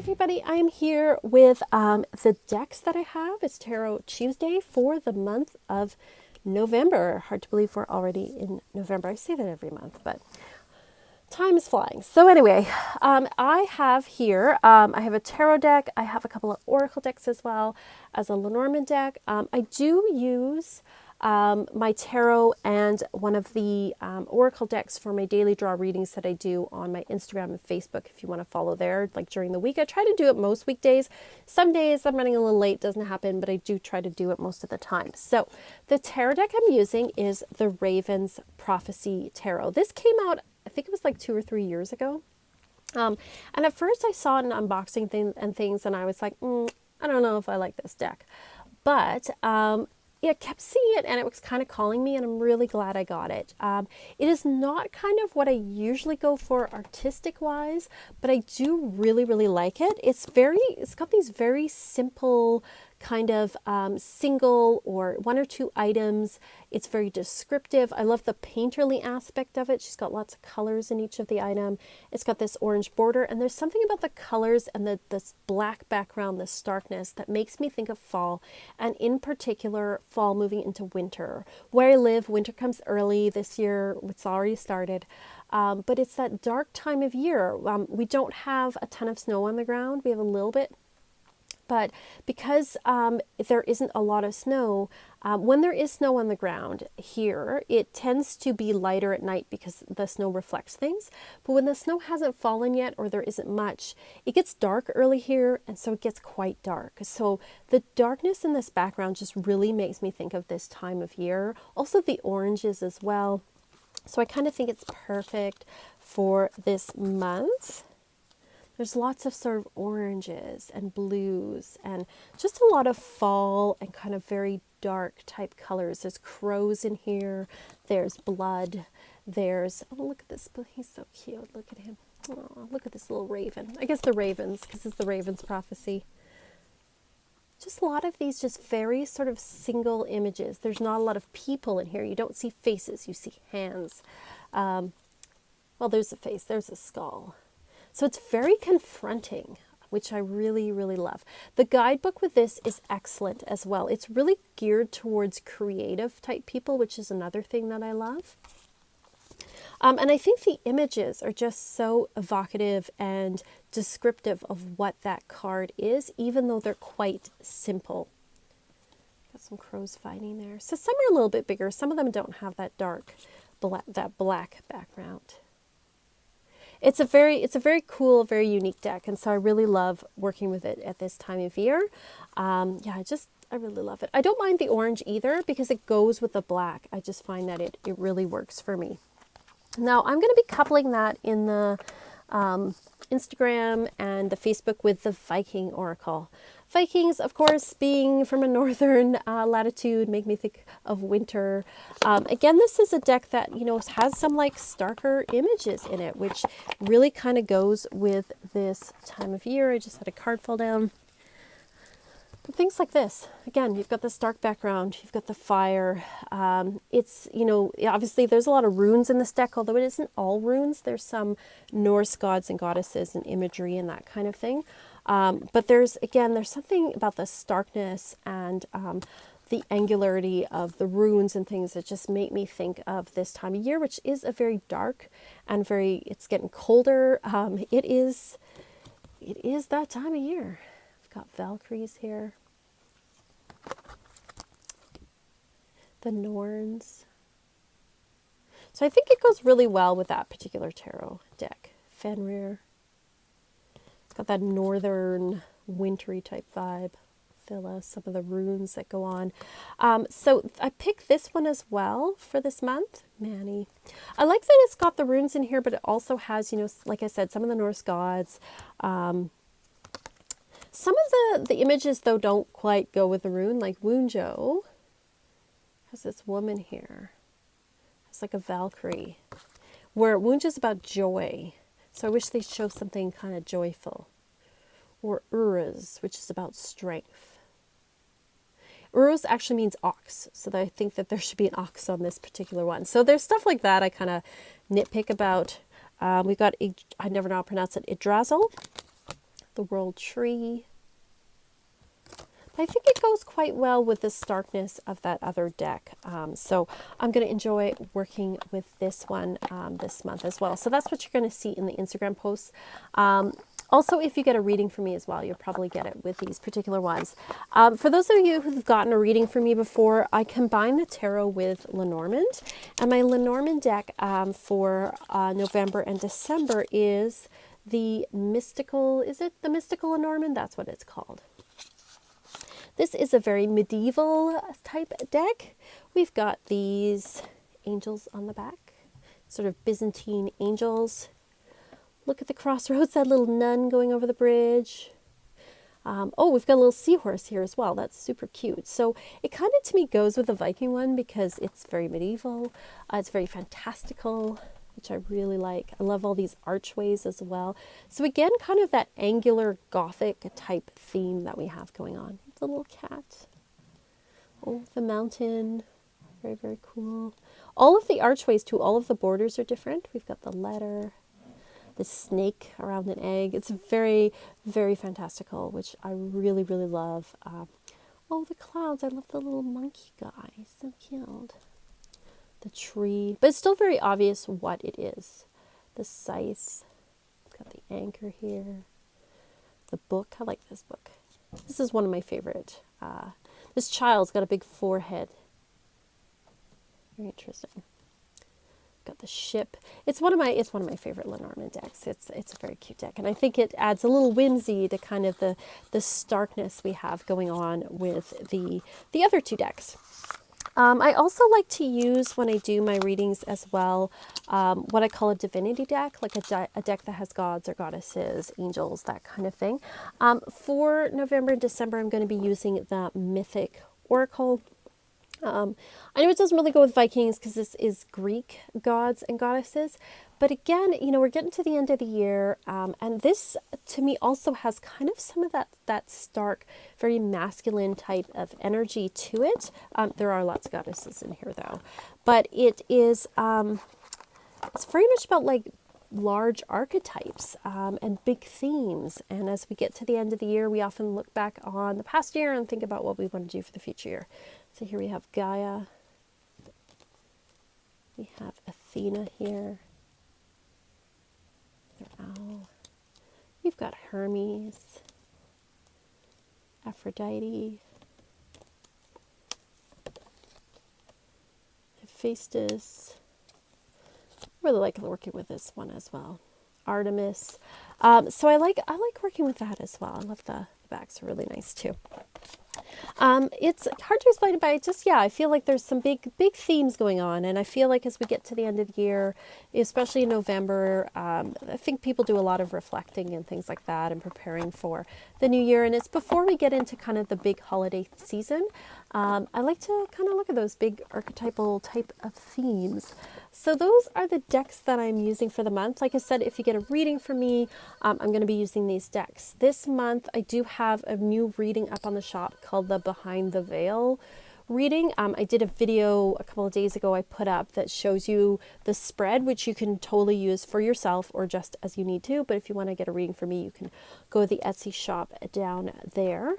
everybody, I'm here with the decks that I have. It's Tarot Tuesday for the month of November. Hard to believe we're already in November. I say that every month, but time is flying. So anyway, I have here, I have a tarot deck. I have a couple of oracle decks as well as a Lenormand deck. I do use my tarot and one of the oracle decks for my daily draw readings that I do on my Instagram and Facebook. If you want to follow there, like during the week, I try to do it most weekdays. Some days I'm running a little late, doesn't happen, but I do try to do it most of the time. So the tarot deck I'm using is the Raven's Prophecy Tarot. This came out, I think it was like 2 or 3 years ago. And at first I saw an unboxing thing and things, and I was like, I don't know if I like this deck. But yeah, I kept seeing it and it was kind of calling me, and I'm really glad I got it. It is not kind of what I usually go for artistic wise, but I do really, really like it. It's got these very simple kind of single or 1 or 2 items. It's very descriptive. I love the painterly aspect of it. She's got lots of colors in each of the item. It's got this orange border, and there's something about the colors and this black background, this starkness, that makes me think of fall, and in particular fall moving into winter. Where I live, winter comes early this year. It's already started. But it's that dark time of year. We don't have a ton of snow on the ground. We have a little bit. But because there isn't a lot of snow, when there is snow on the ground here, it tends to be lighter at night because the snow reflects things. But when the snow hasn't fallen yet, or there isn't much, it gets dark early here, and so it gets quite dark. So the darkness in this background just really makes me think of this time of year. Also the oranges as well. So I kind of think it's perfect for this month. There's lots of sort of oranges and blues and just a lot of fall and kind of very dark type colors. There's crows in here. There's blood. There's, oh, look at this. He's so cute. Look at him. Oh, look at this little raven. I guess the ravens, because it's the Raven's Prophecy. Just a lot of these just very sort of single images. There's not a lot of people in here. You don't see faces. You see hands. Well, there's a face. There's a skull. So it's very confronting, which I really, really love. The guidebook with this is excellent as well. It's really geared towards creative type people, which is another thing that I love. And I think the images are just so evocative and descriptive of what that card is, even though they're quite simple. Got some crows fighting there. So some are a little bit bigger. Some of them don't have that dark, black background. It's a very cool, very unique deck, and so I really love working with it at this time of year. Yeah, I really love it. I don't mind the orange either because it goes with the black. I just find that it really works for me. Now I'm going to be coupling that in the Instagram and the Facebook with the Viking Oracle. Vikings, of course, being from a northern latitude, make me think of winter. Again, this is a deck that, has some like starker images in it, which really kind of goes with this time of year. I just had a card fall down. But things like this. Again, you've got this dark background, you've got the fire. It's, obviously there's a lot of runes in this deck, although it isn't all runes. There's some Norse gods and goddesses and imagery and that kind of thing. But there's something about the starkness and the angularity of the runes and things that just make me think of this time of year, which is a very dark and it's getting colder. It is that time of year. I've got Valkyries here. The Norns. So I think it goes really well with that particular tarot deck. Fenrir. Got that northern wintry type vibe. Phila, some of the runes that go on. So I picked this one as well for this month. Manny. I like that it's got the runes in here, but it also has, like I said, some of the Norse gods. Some of the images, though, don't quite go with the rune. Like Wunjo has this woman here. It's like a Valkyrie. Where Wunjo's about joy. So I wish they'd show something kind of joyful. Or Uruz, which is about strength. Uruz actually means ox, so I think that there should be an ox on this particular one. So there's stuff like that I kind of nitpick about. We've got, I never know how to pronounce it, Yggdrasil. the World Tree. I think it goes quite well with the starkness of that other deck. So I'm going to enjoy working with this one this month as well. So that's what you're going to see in the Instagram posts. Also, if you get a reading from me as well, you'll probably get it with these particular ones. For those of you who've gotten a reading from me before, I combine the tarot with Lenormand. And my Lenormand deck for November and December is the Mystical, is it the Mystical Lenormand? That's what it's called. This is a very medieval type deck. We've got these angels on the back, sort of Byzantine angels. Look at the crossroads, that little nun going over the bridge. Oh, we've got a little seahorse here as well. That's super cute. So it kind of, to me, goes with the Viking one because it's very medieval. It's very fantastical, which I really like. I love all these archways as well. So again, kind of that angular Gothic type theme that we have going on. The little cat. Oh, the mountain. Very, very cool. All of the archways too, all of the borders are different. We've got the letter, the snake around an egg. It's very, very fantastical, which I really, really love. Oh, the clouds. I love the little monkey guy. He's so cute. The tree. But it's still very obvious what it is. The scythe. Got the anchor here. The book. I like this book. This is one of my favorite. This child's got a big forehead. Very interesting. Got the ship. It's one of my favorite Lenormand decks. It's a very cute deck, and I think it adds a little whimsy to kind of the starkness we have going on with the other two decks. I also like to use, when I do my readings as well, what I call a divinity deck, like a deck that has gods or goddesses, angels, that kind of thing. For November and December, I'm going to be using the Mythic Oracle. I know it doesn't really go with Vikings because this is Greek gods and goddesses. But again, you know, we're getting to the end of the year. And this, to me, also has kind of some of that stark, very masculine type of energy to it. There are lots of goddesses in here, though. But it is, it's very much about like large archetypes and big themes. And as we get to the end of the year, we often look back on the past year and think about what we want to do for the future year. So here we have Gaia. We have Athena here. Owl. We've got Hermes, Aphrodite, Hephaestus. Really like working with this one as well. Artemis. So I like working with that as well. I love the backs are really nice too. It's hard to explain, but I feel like there's some big themes going on, and I feel like as we get to the end of the year, especially in November, I think people do a lot of reflecting and things like that and preparing for the new year, and it's before we get into kind of the big holiday season. I like to kind of look at those big archetypal type of themes. So those are the decks that I'm using for the month. Like I said, if you get a reading from me, I'm going to be using these decks. This month, I do have a new reading up on the shop called the Behind the Veil reading. I did a video a couple of days ago I put up that shows you the spread, which you can totally use for yourself or just as you need to. But if you want to get a reading from me, you can go to the Etsy shop down there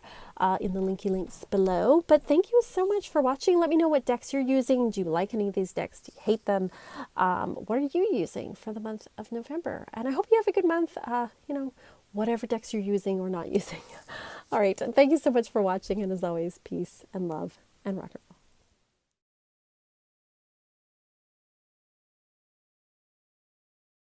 in the linky links below. But thank you so much for watching. Let me know what decks you're using. Do you like any of these decks? Do you hate them? What are you using for the month of November? And I hope you have a good month, whatever decks you're using or not using. All right. Thank you so much for watching. And as always, peace and love and rock and roll.